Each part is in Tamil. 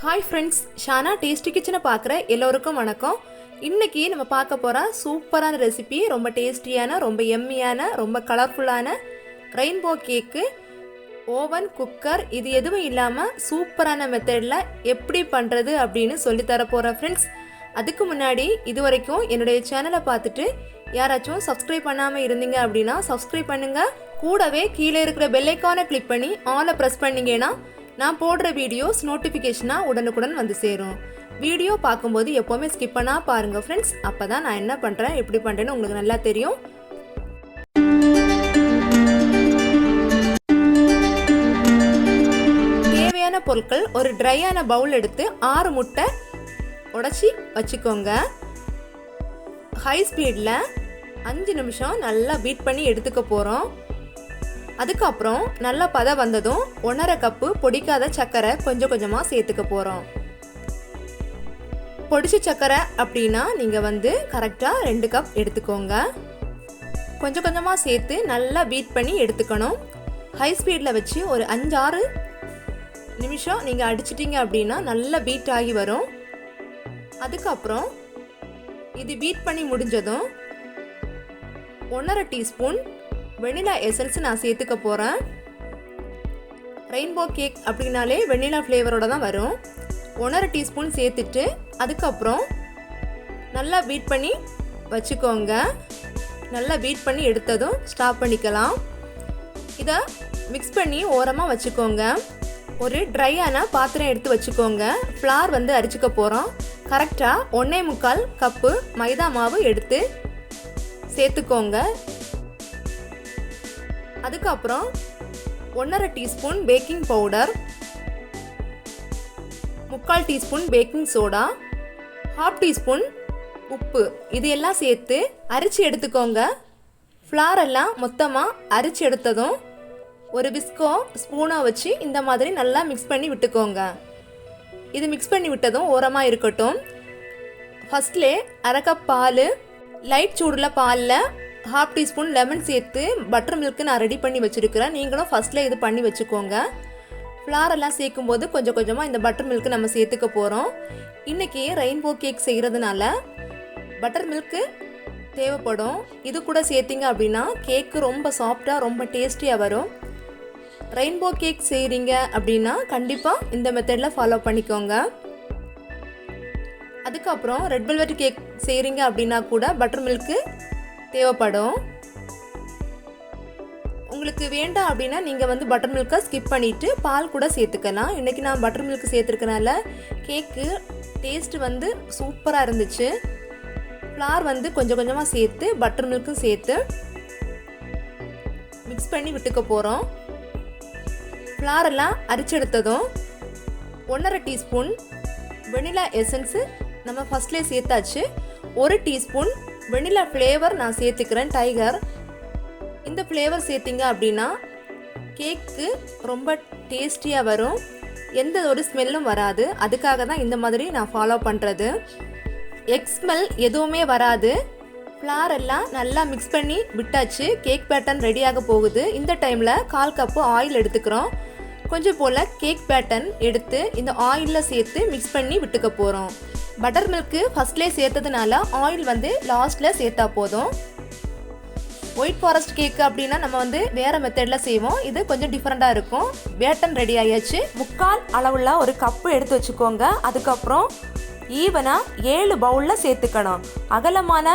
ஹாய் ஃப்ரெண்ட்ஸ், ஷானா டேஸ்டி கிச்சனை பார்க்குற எல்லோருக்கும் வணக்கம். இன்றைக்கி நம்ம பார்க்க போகிற சூப்பரான ரெசிபி, ரொம்ப டேஸ்டியான, ரொம்ப எம்மியான, ரொம்ப கலர்ஃபுல்லான ரெயின்போ கேக்கு. ஓவன், குக்கர் இது எதுவும் இல்லாமல் சூப்பரான மெத்தடில் எப்படி பண்ணுறது அப்படின்னு சொல்லித்தர போகிறேன் ஃப்ரெண்ட்ஸ். அதுக்கு முன்னாடி இது வரைக்கும் என்னுடைய சேனலை பார்த்துட்டு யாராச்சும் சப்ஸ்கிரைப் பண்ணாமல் இருந்தீங்க அப்படின்னா சப்ஸ்கிரைப் பண்ணுங்கள். கூடவே கீழே இருக்கிற பெல் ஐக்கானை கிளிக் பண்ணி ஆலை ப்ரெஸ் பண்ணிங்கன்னா நான் போடுற வீடியோஸ் நோட்டிஃபிகேஷனாக உடனுக்குடன் வந்து சேரும். வீடியோ பார்க்கும்போது எப்போவுமே ஸ்கிப் பண்ணால் பாருங்கள் ஃப்ரெண்ட்ஸ். அப்போ தான் நான் என்ன பண்ணுறேன், எப்படி பண்ணுறேன்னு உங்களுக்கு நல்லா தெரியும். தேவையான பொருட்கள்: ஒரு ட்ரையான பவுல் எடுத்து 6 முட்டை உடச்சி வச்சுக்கோங்க. ஹை ஸ்பீடில் 5 நிமிஷம் நல்லா பீட் பண்ணி எடுத்துக்க போகிறோம். அதுக்கப்புறம் நல்லா பதம் வந்ததும் 1.5 கப்பு பொடிக்காத சர்க்கரை கொஞ்சம் கொஞ்சமாக சேர்த்துக்க போகிறோம். பொடிச்ச சர்க்கரை அப்படின்னா நீங்கள் கரெக்டாக 2 கப் எடுத்துக்கோங்க. கொஞ்சம் கொஞ்சமாக சேர்த்து நல்லா பீட் பண்ணி எடுத்துக்கணும். ஹை ஸ்பீடில் வச்சு ஒரு 5-6 நிமிஷம் நீங்கள் அடிச்சிட்டிங்க அப்படின்னா நல்லா பீட் ஆகி வரும். அதுக்கப்புறம் இது பீட் பண்ணி முடிஞ்சதும் 1.5 டீஸ்பூன் வெனிலா எசன்ஸ் நான் சேர்த்துக்க போகிறேன். ரெயின்போ கேக் அப்படின்னாலே வெனிலா ஃப்ளேவரோட தான் வரும். 1.5 டீஸ்பூன் சேர்த்துட்டு அதுக்கப்புறம் நல்லா பீட் பண்ணி வச்சுக்கோங்க. நல்லா பீட் பண்ணி எடுத்ததும் ஸ்டாப் பண்ணிக்கலாம். இதை மிக்ஸ் பண்ணி ஓரமாக வச்சுக்கோங்க. ஒரு ட்ரையான பாத்திரம் எடுத்து வச்சுக்கோங்க. ஃப்ளார் அரிச்சிக்க போகிறோம். கரெக்டாக 1.25 கப்பு மைதா மாவு எடுத்து சேர்த்துக்கோங்க. அதுக்கப்புறம் 1.5 teaspoon baking powder, 3/4 teaspoon baking soda, 1/2 teaspoon உப்பு, இது எல்லாம் சேர்த்து அரிச்சு எடுத்துக்கோங்க. ஃப்ளார் எல்லாம் மொத்தமாக அரிச்சு எடுத்ததும் ஒரு விஸ்கோ ஸ்பூனை வச்சு இந்த மாதிரி நல்லா மிக்ஸ் பண்ணி விட்டுக்கோங்க. இது மிக்ஸ் பண்ணி விட்டதும் ஓரமாக இருக்கட்டும். ஃபஸ்ட்லே 1/2 கப் பால், லைட் சூடில் பாலில் 1/2 டீஸ்பூன் லெமன் சேர்த்து பட்டர் மில்க்கு நான் ரெடி பண்ணி வச்சுருக்கிறேன். நீங்களும் ஃபஸ்ட்டில் இது பண்ணி வச்சுக்கோங்க. ஃப்ளார் எல்லாம் சேர்க்கும்போது கொஞ்சம் கொஞ்சமாக இந்த பட்டர் மில்க்கு நம்ம சேர்த்துக்க போகிறோம். இன்றைக்கி ரெயின்போ கேக் செய்கிறதுனால பட்டர் மில்க்கு தேவைப்படும். இது கூட சேர்த்திங்க அப்படின்னா கேக்கு ரொம்ப சாஃப்டாக ரொம்ப டேஸ்டியாக வரும். ரெயின்போ கேக் செய்கிறீங்க அப்படின்னா கண்டிப்பாக இந்த மெத்தடில் ஃபாலோ பண்ணிக்கோங்க. அதுக்கப்புறம் ரெட் வெல்வெட் கேக் செய்கிறீங்க அப்படின்னா கூட பட்டர் மில்க்கு தேவைப்படும். உங்களுக்கு வேண்டாம் அப்படின்னா நீங்கள் பட்டர் மில்கை ஸ்கிப் பண்ணிவிட்டு பால் கூட சேர்த்துக்கலாம். இன்றைக்கி நான் பட்டர் மில்க் சேர்த்துருக்கனால கேக்கு டேஸ்ட்டு சூப்பராக இருந்துச்சு. ஃப்ளார் கொஞ்சம் கொஞ்சமாக சேர்த்து பட்டர் மில்க்கும் சேர்த்து மிக்ஸ் பண்ணி விட்டுக்க போகிறோம். ஃப்ளாரெல்லாம் அரிச்செடுத்ததும் 1.5 டீஸ்பூன் வெனிலா எசன்ஸு நம்ம ஃபஸ்ட்லேயே சேர்த்தாச்சு. 1 டீஸ்பூன் வெனிலா ஃப்ளேவர் நான் சேர்த்துக்கிறேன், டைகர். இந்த ஃப்ளேவர் சேர்த்திங்க அப்படின்னா கேக்கு ரொம்ப டேஸ்டியாக வரும், எந்த ஒரு ஸ்மெல்லும் வராது. அதுக்காக தான் இந்த மாதிரி நான் ஃபாலோ பண்ணுறது. எக் ஸ்மெல் எதுவுமே வராது. ஃப்ளார் எல்லாம் நல்லா மிக்ஸ் பண்ணி விட்டாச்சு. கேக் பேட்டர்ன் ரெடியாக போகுது. இந்த டைமில் 1/4 கப்பு ஆயில் எடுத்துக்கிறோம். கொஞ்சம் போல் கேக் பேட்டர்ன் எடுத்து இந்த ஆயிலில் சேர்த்து மிக்ஸ் பண்ணி விட்டுக்க போகிறோம். பட்டர் மில்க்கு ஃபஸ்ட்லேயே சேர்த்ததுனால ஆயில் லாஸ்ட்டில் சேர்த்தா போதும். ஒயிட் ஃபாரஸ்ட் கேக்கு அப்படின்னா நம்ம வேறு மெத்தடில் செய்வோம். இது கொஞ்சம் டிஃப்ரெண்ட்டாக இருக்கும். Pattern ready ஆகியாச்சு. 3/4 அளவுள்ள ஒரு கப்பு எடுத்து வச்சுக்கோங்க. அதுக்கப்புறம் ஈவனாக 7 பவுலில் சேர்த்துக்கணும். அகலமான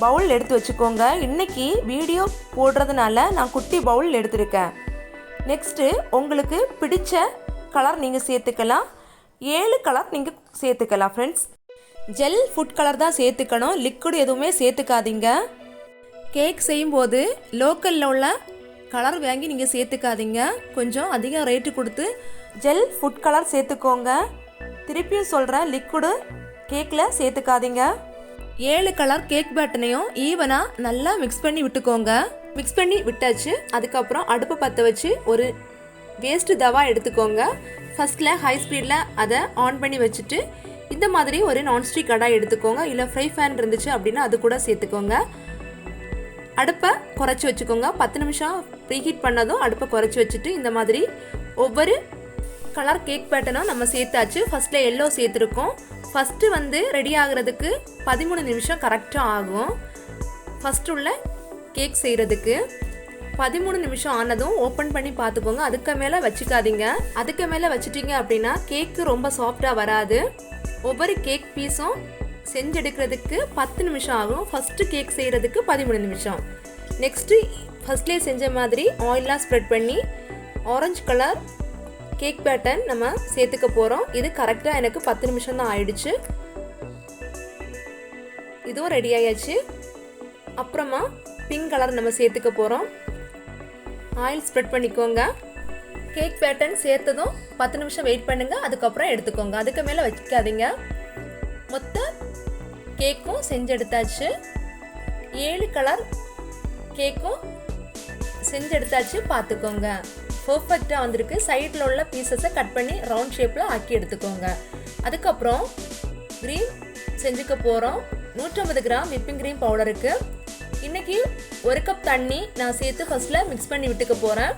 பவுல் எடுத்து வச்சுக்கோங்க. இன்றைக்கி வீடியோ போடுறதுனால நான் குட்டி பவுல் எடுத்துருக்கேன். நெக்ஸ்ட்டு உங்களுக்கு பிடிச்ச கலர் நீங்கள் சேர்த்துக்கலாம். 7 கலர் நீங்கள் சேர்த்துக்கலாம் ஃப்ரெண்ட்ஸ். ஜெல் ஃபுட் கலர் தான் சேர்த்துக்கணும், லிக்விட் எதுவுமே சேர்த்துக்காதீங்க. கேக் செய்யும்போது லோக்கலில் உள்ள கலர் வாங்கி நீங்கள் சேர்த்துக்காதீங்க. கொஞ்சம் அதிகம் ரேட்டு கொடுத்து ஜெல் ஃபுட் கலர் சேர்த்துக்கோங்க. திருப்பியும் சொல்கிறேன், லிக்விடு கேக்கில் சேர்த்துக்காதீங்க. 7 கலர் கேக் பேட்டனையும் ஈவனாக நல்லா மிக்ஸ் பண்ணி விட்டுக்கோங்க. மிக்ஸ் பண்ணி விட்டாச்சு. அதுக்கப்புறம் அடுப்பு பற்ற வச்சு ஒரு வேஸ்ட்டு தவா எடுத்துக்கோங்க. ஃபஸ்ட்டில் ஹை ஸ்பீடில் அதை ஆன் பண்ணி வச்சுட்டு இந்த மாதிரி ஒரு நான்ஸ்டிக் கடாய் எடுத்துக்கோங்க. இல்லை ஃப்ரை ஃபேன் இருந்துச்சு அப்படின்னா அது கூட சேர்த்துக்கோங்க. அடுப்பை குறைச்சி வச்சுக்கோங்க. 10 நிமிஷம் ப்ரீஹீட் பண்ணதும் அடுப்பை குறைச்சி வச்சுட்டு இந்த மாதிரி ஒவ்வொரு கலர் கேக் பேட்டர்னும் நம்ம சேர்த்தாச்சு. ஃபஸ்ட்டில் எல்லோ சேர்த்துருக்கோம். ஃபஸ்ட்டு வந்து ரெடி ஆகிறதுக்கு 13 நிமிஷம் கரெக்டாக ஆகும். ஃபஸ்ட்டு உள்ள கேக் செய்கிறதுக்கு 13 நிமிஷம் ஆனதும் ஓப்பன் பண்ணி பார்த்துக்கோங்க. அதுக்கு மேலே வச்சுக்காதீங்க. அதுக்கு மேலே வச்சுட்டிங்க அப்படின்னா கேக்கு ரொம்ப சாஃப்டாக வராது. ஒவ்வொரு கேக் பீஸும் செஞ்செடுக்கிறதுக்கு 10 நிமிஷம் ஆகும். ஃபஸ்ட்டு கேக் செய்கிறதுக்கு 13 நிமிஷம். நெக்ஸ்ட்டு ஃபஸ்ட்லேயே செஞ்ச மாதிரி ஆயிலெலாம் ஸ்ப்ரெட் பண்ணி ஆரஞ்சு கலர் கேக் பேட்டர்ன் நம்ம சேர்த்துக்க போகிறோம். இது கரெக்டாக எனக்கு 10 நிமிஷம் தான் ஆயிடுச்சு. இதுவும் ரெடி ஆயாச்சு. அப்புறமா பிங்க் கலர் நம்ம சேர்த்துக்க போகிறோம். ஆயில் ஸ்ப்ரெட் பண்ணிக்கோங்க. கேக் பேட்டர்ன் சேர்த்ததும் 10 நிமிஷம் வெயிட் பண்ணுங்கள். அதுக்கப்புறம் எடுத்துக்கோங்க. அதுக்கு மேலே வைக்காதீங்க. மொத்த கேக்கும் செஞ்செடுத்தாச்சு. 7 கலர் கேக்கும் செஞ்செடுத்தாச்சு. பார்த்துக்கோங்க, பர்ஃபெக்டாக வந்திருக்கு. சைடில் உள்ள பீசஸை கட் பண்ணி ரவுண்ட் ஷேப்பில் ஆக்கி எடுத்துக்கோங்க. அதுக்கப்புறம் க்ரீம் செஞ்சுக்க போகிறோம். 150 கிராம் விப்பிங் க்ரீம் பவுடருக்கு இன்றைக்கி 1 கப் தண்ணி நான் சேர்த்து ஃபஸ்ட்டில் மிக்ஸ் பண்ணி விட்டுக்க போகிறேன்.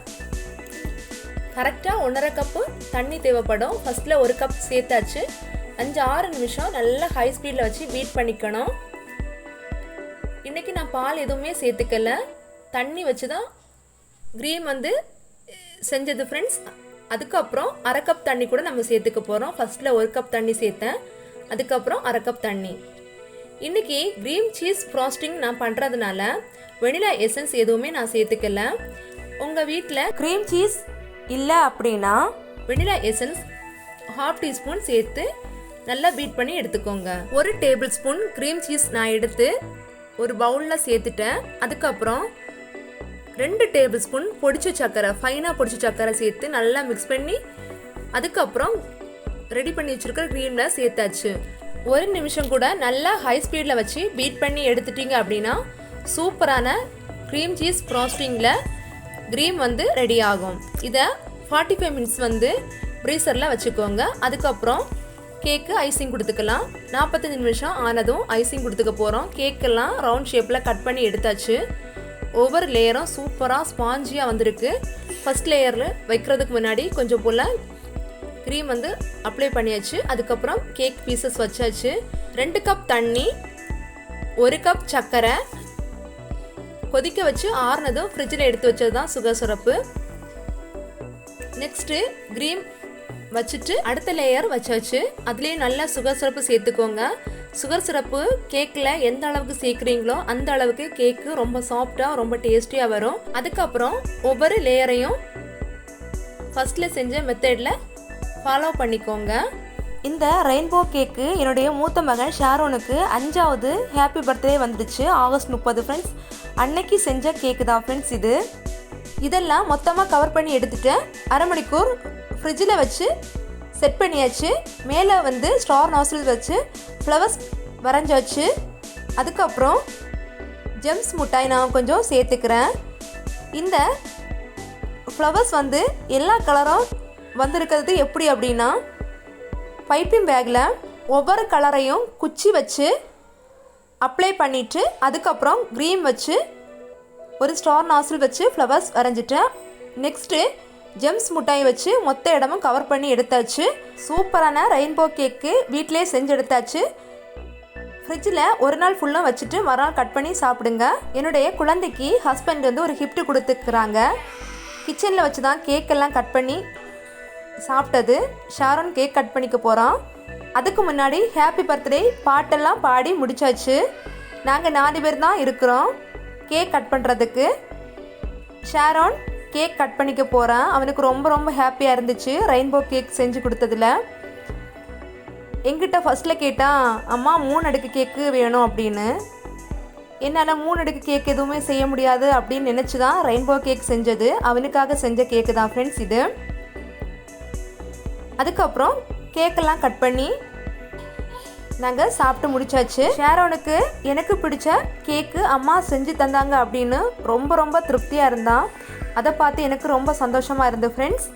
கரெக்டாக 1.5 கப்பு தண்ணி தேவைப்படும். ஃபஸ்ட்டில் 1 கப் சேர்த்தாச்சு. 5-6 நிமிஷம் நல்லா ஹை ஸ்பீடில் வச்சு பீட் பண்ணிக்கணும். இன்றைக்கி நான் பால் எதுவுமே சேர்த்துக்கல, தண்ணி வச்சு தான் க்ரீம் வந்து செஞ்சது ஃப்ரெண்ட்ஸ். அதுக்கப்புறம் 1/2 கப் தண்ணி கூட நம்ம சேர்த்துக்க போகிறோம். ஃபஸ்ட்டில் 1 கப் தண்ணி சேர்த்தேன். அதுக்கப்புறம் 1/2 கப் தண்ணி. இன்றைக்கி க்ரீம் சீஸ் ஃப்ராஸ்டிங் நான் பண்ணுறதுனால வெனிலா எசன்ஸ் எதுவுமே நான் சேர்த்துக்கல. உங்கள் வீட்டில் க்ரீம் சீஸ் இல்லை அப்படின்னா வெனிலா எசன்ஸ் 1/2 டீஸ்பூன் சேர்த்து நல்லா பீட் பண்ணி எடுத்துக்கோங்க. 1 டேபிள் ஸ்பூன் க்ரீம் சீஸ் நான் எடுத்து ஒரு பவுலில் சேர்த்துட்டேன். அதுக்கப்புறம் 2 டேபிள் ஸ்பூன் பொடிச்ச சர்க்கரை, ஃபைனாக பொடிச்ச சர்க்கரை சேர்த்து நல்லா மிக்ஸ் பண்ணி அதுக்கப்புறம் ரெடி பண்ணி வச்சுருக்கிற க்ரீமில் சேர்த்தாச்சு. 1 நிமிஷம் கூட நல்லா ஹை ஸ்பீடில் வச்சு பீட் பண்ணி எடுத்துட்டிங்க அப்படின்னா சூப்பரான க்ரீம் சீஸ் ஃப்ராஸ்டிங்கில் க்ரீம் வந்து ரெடி ஆகும். இதை 45 மினிட்ஸ் வந்து ஃப்ரீசரில் வச்சுக்கோங்க. அதுக்கப்புறம் கேக்கு ஐசிங் கொடுத்துக்கலாம். 45 நிமிஷம் ஆனதும் ஐசிங் கொடுத்துக்க போகிறோம். கேக்கெல்லாம் ரவுண்ட் ஷேப்பில் கட் பண்ணி எடுத்தாச்சு. ஒவ்வொரு லேயரும் சூப்பராக ஸ்பாஞ்சியாக வந்திருக்கு. ஃபஸ்ட் லேயரில் வைக்கிறதுக்கு முன்னாடி கொஞ்சம் போல் க்ரீம் வந்து அப்ளை பண்ணியாச்சு. அதுக்கப்புறம் கேக் பீசஸ் வச்சாச்சு. 2 கப் தண்ணி, 1 கப் சர்க்கரை கொதிக்க வச்சு ஆறுனதும் ஃப்ரிட்ஜில் எடுத்து வச்சது தான் சுகர் சிரப்பு. நெக்ஸ்ட்டு க்ரீம் வச்சுட்டு அடுத்த லேயர் வச்சாச்சு. அதுலேயே நல்லா சுகர் சிரப்பு சேர்த்துக்கோங்க. சுகர் சிரப்பு கேக்கில் எந்த அளவுக்கு சேர்க்குறீங்களோ அந்த அளவுக்கு கேக்கு ரொம்ப சாஃப்டாக ரொம்ப டேஸ்டியாக வரும். அதுக்கப்புறம் ஒவ்வொரு லேயரையும் ஃபஸ்ட்டில் செஞ்ச மெத்தடில் ஃபாலோ பண்ணிக்கோங்க. இந்த ரெயின்போ கேக்கு என்னுடைய மூத்த மகன் ஷாரோனுக்கு 5வது ஹாப்பி பர்த்டே வந்துடுச்சு. August 30 friends. அன்னைக்கு செஞ்ச கேக்கு தான் ஃப்ரெண்ட்ஸ் இது. இதெல்லாம் மொத்தமாக கவர் பண்ணி எடுத்துகிட்டு 1/2 மணிக்கூர் ஃப்ரிட்ஜில் வச்சு செட் பண்ணியாச்சு. மேலே வந்து ஸ்டார் நாசில் வச்சு ஃப்ளவர்ஸ் வரைஞ்சாச்சு. அதுக்கப்புறம் ஜெம்ஸ் மிட்டாய் நான் கொஞ்சம் சேர்த்துக்கிறேன். இந்த ஃப்ளவர்ஸ் வந்து எல்லா கலரும் வந்திருக்கிறது எப்படி அப்படின்னா பைப்பிங் பேக்கில் ஒவ்வொரு கலரையும் குச்சி வச்சு அப்ளை பண்ணிவிட்டு அதுக்கப்புறம் க்ரீம் வச்சு ஒரு ஸ்டார் நாசில் வச்சு ஃப்ளவர்ஸ் வரைஞ்சிட்டேன். நெக்ஸ்ட்டு ஜெம்ஸ் மிட்டாய் வச்சு மொத்த இடமும் கவர் பண்ணி எடுத்தாச்சு. சூப்பரான ரெயின்போ கேக்கு வீட்டிலே செஞ்சு எடுத்தாச்சு. ஃப்ரிட்ஜில் ஒரு நாள் ஃபுல்லாக வச்சுட்டு மறுநாள் கட் பண்ணி சாப்பிடுங்க. என்னுடைய குழந்தைக்கு ஹஸ்பண்ட் வந்து ஒரு கிஃப்ட் கொடுத்துக்கிறாங்க. கிச்சனில் வச்சு தான் கேக்கெல்லாம் கட் பண்ணி சாப்பிட்டது. ஷாரோன் கேக் கட் பண்ணிக்க போகிறான். அதுக்கு முன்னாடி ஹாப்பி பர்த்டே பாட்டெல்லாம் பாடி முடித்தாச்சு. நாங்கள் 4 பேர் தான் இருக்கிறோம் கேக் கட் பண்ணுறதுக்கு. ஷாரோன் கேக் கட் பண்ணிக்க போகிறான். அவனுக்கு ரொம்ப ரொம்ப ஹாப்பியாக இருந்துச்சு ரெயின்போ கேக் செஞ்சு கொடுத்ததில். எங்கிட்ட ஃபஸ்ட்டில் கேட்டான், அம்மா 3 அடுக்கு கேக்கு வேணும் அப்படின்னு. என்னால் 3 அடுக்கு கேக் எதுவுமே செய்ய முடியாது அப்படின்னு நினச்சி தான் ரெயின்போ கேக் செஞ்சது. அவனுக்காக செஞ்ச கேக்கு தான் ஃப்ரெண்ட்ஸ் இது. அதுக்கப்புறம் கேக்கெல்லாம் கட் பண்ணி நாங்கள் சாப்பிட்டு முடிச்சாச்சு. ஷாரோனுக்கு எனக்கு பிடிச்ச கேக்கு அம்மா செஞ்சு தந்தாங்க அப்படின்னு ரொம்ப ரொம்ப திருப்தியாக இருந்தான். அதை பார்த்து எனக்கு ரொம்ப சந்தோஷமாக இருந்தது ஃப்ரெண்ட்ஸ்.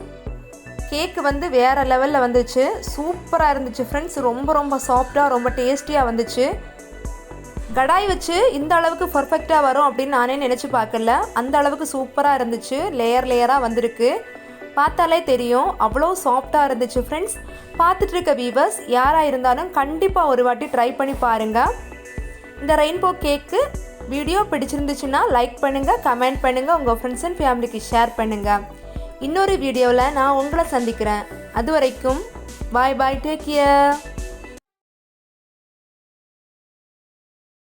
கேக்கு வந்து வேறு லெவலில் வந்துச்சு. சூப்பராக இருந்துச்சு ஃப்ரெண்ட்ஸ். ரொம்ப ரொம்ப சாஃப்டாக ரொம்ப டேஸ்டியாக வந்துச்சு. கடாய் வச்சு இந்த அளவுக்கு பர்ஃபெக்டாக வரும் அப்படின்னு நானே நினச்சி பார்க்கல. அந்த அளவுக்கு சூப்பராக இருந்துச்சு. லேயர் லேயராக வந்திருக்கு. பார்த்தாலே தெரியும் அவ்வளோ சாஃப்டாக இருந்துச்சு ஃப்ரெண்ட்ஸ். பார்த்துட்டு இருக்க வீவர்ஸ் யாராக இருந்தாலும் கண்டிப்பாக ஒரு வாட்டி ட்ரை பண்ணி பாருங்கள். இந்த ரெயின்போ கேக்கு வீடியோ பிடிச்சிருந்துச்சுன்னா லைக் பண்ணுங்கள், கமெண்ட் பண்ணுங்கள், உங்கள் ஃப்ரெண்ட்ஸ் அண்ட் ஃபேமிலிக்கு ஷேர் பண்ணுங்கள். இன்னொரு வீடியோவில் நான் உங்களை சந்திக்கிறேன். அது வரைக்கும் பாய் பாய், டேக் கேர்.